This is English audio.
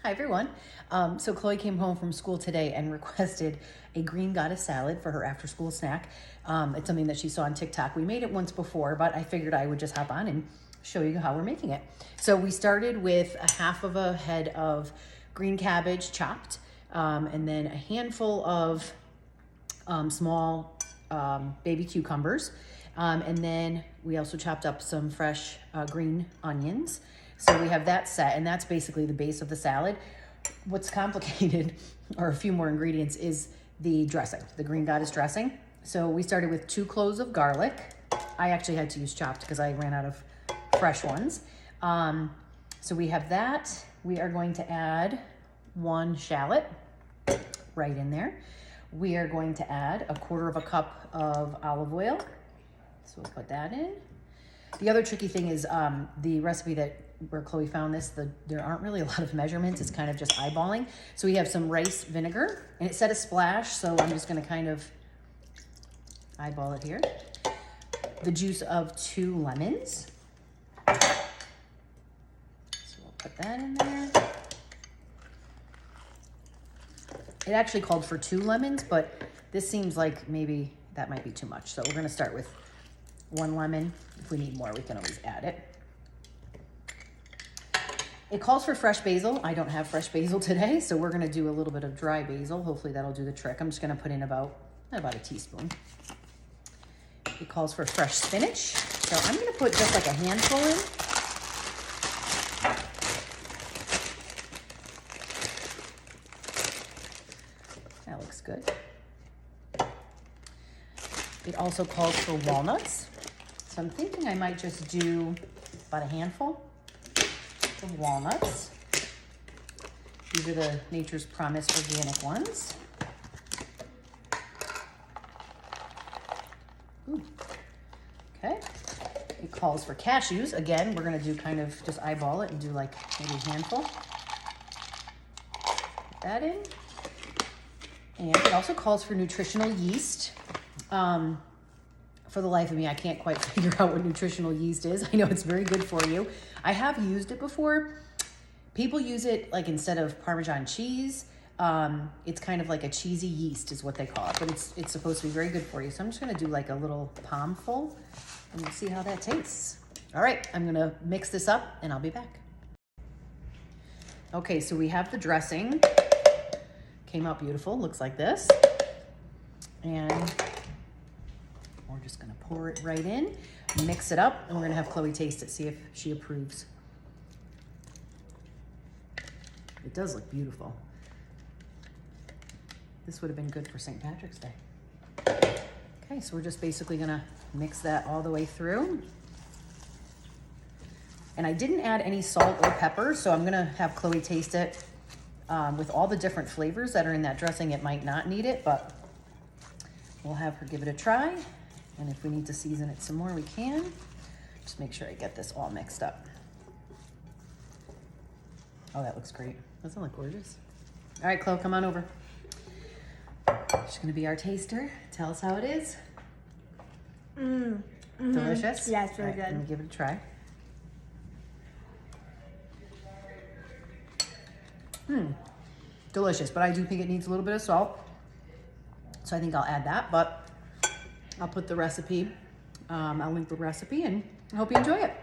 Hi everyone. So Chloe came home from school today and requested a green goddess salad for her after school snack. It's something that she saw on TikTok. We made it once before, but I figured I would just hop on and show you how we're making it. So we started with a half of a head of green cabbage chopped, and then a handful of small baby cucumbers. And then we also chopped up some fresh green onions. So we have that set, and that's basically the base of the salad. What's complicated, or a few more ingredients, is the dressing, the green goddess dressing. So we started with 2 cloves of garlic. I actually had to use chopped because I ran out of fresh ones. So we have that. We are going to add 1 shallot right in there. We are going to add a 1/4 cup of olive oil. So we'll put that in. The other tricky thing is the recipe where Chloe found this, there aren't really a lot of measurements. It's kind of just eyeballing. So we have some rice vinegar, and it said a splash, so I'm just gonna kind of eyeball it here. The juice of 2 lemons. So we'll put that in there. It actually called for 2 lemons, but this seems like maybe that might be too much. So we're gonna start with 1 lemon. If we need more, we can always add it. It calls for fresh basil. I don't have fresh basil today, so we're gonna do a little bit of dry basil. Hopefully that'll do the trick. I'm just gonna put in about a teaspoon. It calls for fresh spinach. So I'm gonna put just like a handful in. That looks good. It also calls for walnuts. So I'm thinking I might just do about a handful of walnuts. These are the Nature's Promise organic ones. Ooh. Okay. It calls for cashews. Again, we're gonna do kind of just eyeball it and do like maybe a handful. Put that in. And it also calls for nutritional yeast. For the life of me, I can't quite figure out what nutritional yeast is. I know it's very good for you. I have used it before. People use it like instead of Parmesan cheese. It's kind of like a cheesy yeast is what they call it, but it's supposed to be very good for you. So I'm just gonna do like a little palmful and we'll see how that tastes. All right, I'm gonna mix this up and I'll be back. Okay, so we have the dressing. Came out beautiful, looks like this. And we're just gonna pour it right in, mix it up, and we're gonna have Chloe taste it, see if she approves. It does look beautiful. This would have been good for St. Patrick's Day. Okay, so we're just basically gonna mix that all the way through. And I didn't add any salt or pepper, so I'm gonna have Chloe taste it. With all the different flavors that are in that dressing, it might not need it, but we'll have her give it a try. And if we need to season it some more, we can. Just make sure I get this all mixed up. Oh, that looks great. Doesn't it look gorgeous? All right, Chloe, come on over. She's gonna be our taster. Tell us how it is. Delicious? Yeah, it's really all right, good. Let me give it a try. Delicious, but I do think it needs a little bit of salt. So I think I'll add that, but I'll put the recipe, I'll link the recipe, and I hope you enjoy it.